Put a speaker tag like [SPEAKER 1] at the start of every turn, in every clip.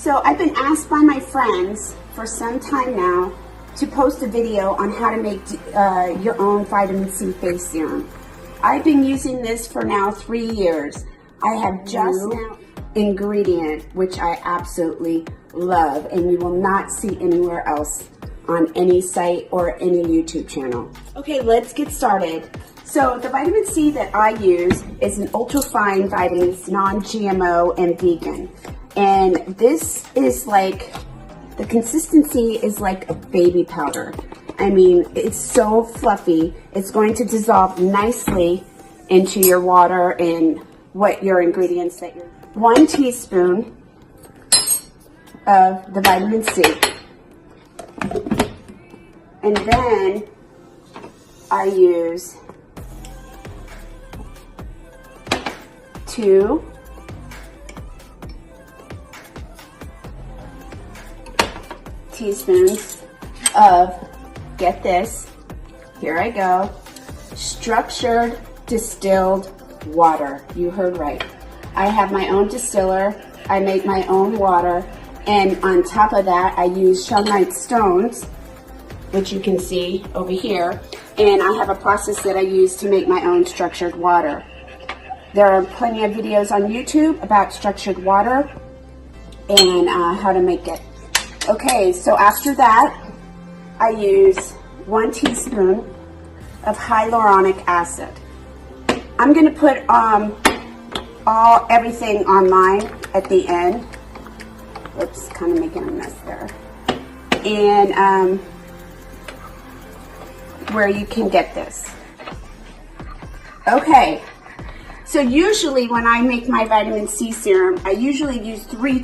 [SPEAKER 1] So I've been asked by my friends for some time now to post a video on how to make your own vitamin C face serum. I've been using this for now 3 years. I have just now ingredient, which I absolutely love, and you will not see anywhere else on any site or any YouTube channel. Okay, let's get started. So the vitamin C that I use is an ultra-fine vitamin, non-GMO and vegan. And this is like, the consistency is like a baby powder. I mean, it's so fluffy. It's going to dissolve nicely into your water and what your ingredients that you're. 1 teaspoon of the vitamin C. And then I use 2 teaspoons of, get this, here I go, structured distilled water. You heard right. I have my own distiller. I make my own water. And on top of that, I use shellnite stones, which you can see over here. And I have a process that I use to make my own structured water. There are plenty of videos on YouTube about structured water and how to make it. Okay, so after that, I use 1 teaspoon of hyaluronic acid. I'm gonna put everything online at the end. Oops, kind of making a mess there. And where you can get this. Okay, so usually when I make my vitamin C serum, I usually use 3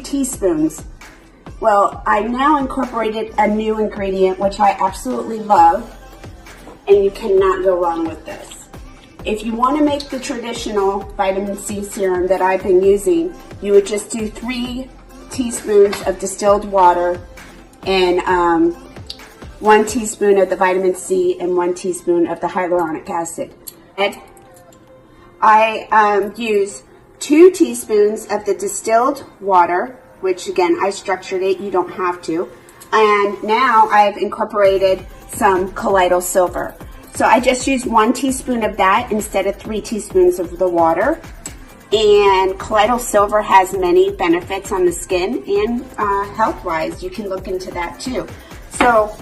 [SPEAKER 1] teaspoons. Well, I now incorporated a new ingredient, which I absolutely love, and you cannot go wrong with this. If you want to make the traditional vitamin C serum that I've been using, you would just do 3 teaspoons of distilled water and 1 teaspoon of the vitamin C and 1 teaspoon of the hyaluronic acid. And I use 2 teaspoons of the distilled water, which again, I structured it, you don't have to. And now I've incorporated some colloidal silver. So I just use 1 teaspoon of that instead of 3 teaspoons of the water. And colloidal silver has many benefits on the skin and health-wise. You can look into that too. So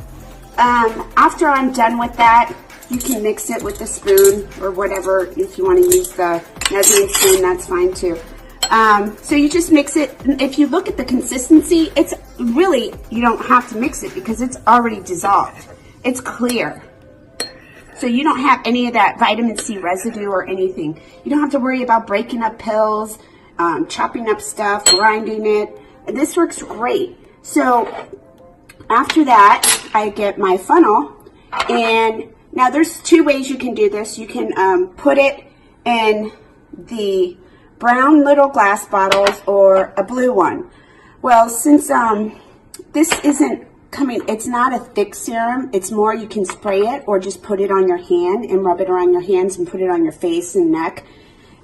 [SPEAKER 1] after I'm done with that, you can mix it with a spoon or whatever. If you want to use the measuring spoon, that's fine too. So you just mix it. If you look at the consistency, it's really, you don't have to mix it because it's already dissolved. It's clear. So you don't have any of that vitamin C residue or anything. You don't have to worry about breaking up pills, chopping up stuff, grinding it. This works great. So after that, I get my funnel. And now there's 2 ways you can do this. You can put it in the brown little glass bottles or a blue one. Well, since this isn't it's not a thick serum, it's more you can spray it or just put it on your hand and rub it around your hands and put it on your face and neck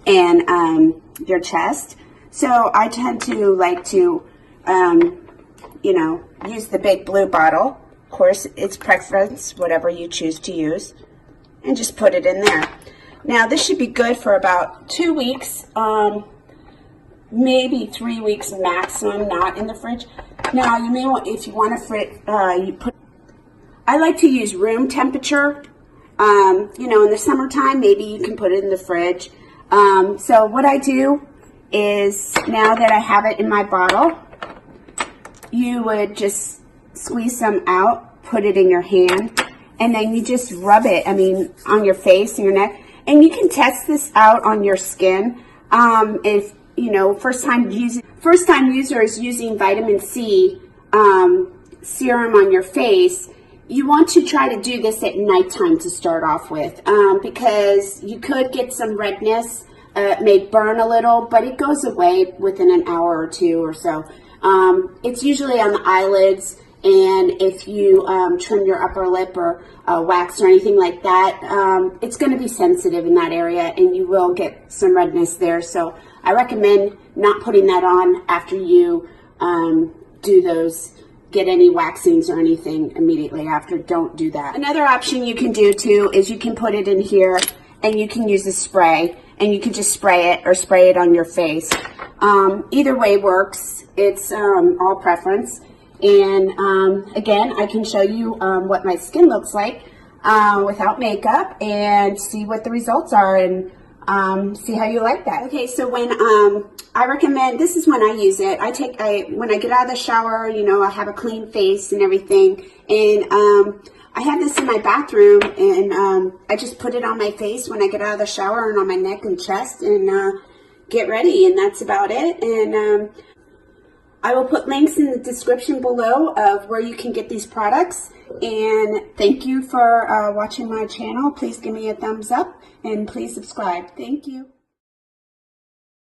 [SPEAKER 1] and your chest. So I tend to like to, you know, use the big blue bottle. Of course, it's preference, whatever you choose to use, and just put it in there. Now this should be good for about 2 weeks, maybe 3 weeks maximum, not in the fridge. Now you may want, if you want to I like to use room temperature. You know, in the summertime, maybe you can put it in the fridge. So what I do is, now that I have it in my bottle, you would just squeeze some out, put it in your hand, and then you just rub it, on your face and your neck. And you can test this out on your skin. If, you know, first time users using vitamin C serum on your face, you want to try to do this at nighttime to start off with, because you could get some redness. It may burn a little, but it goes away within an hour or 2 or so. It's usually on the eyelids, and if you trim your upper lip or wax or anything like that, it's going to be sensitive in that area, and you will get some redness there. So I recommend not putting that on after you get any waxings or anything immediately after. Don't do that. Another option you can do too is you can put it in here and you can use a spray, and you can just spray it or spray it on your face. Either way works. It's all preference. And again, I can show you what my skin looks like without makeup and see what the results are, and see how you like that. Okay, so when I recommend, this is when I use it. When I get out of the shower, you know, I have a clean face and everything, and I have this in my bathroom, and I just put it on my face when I get out of the shower and on my neck and chest, and get ready, and that's about it. And I will put links in the description below of where you can get these products. And thank you for watching my channel. Please give me a thumbs up and please subscribe. Thank you.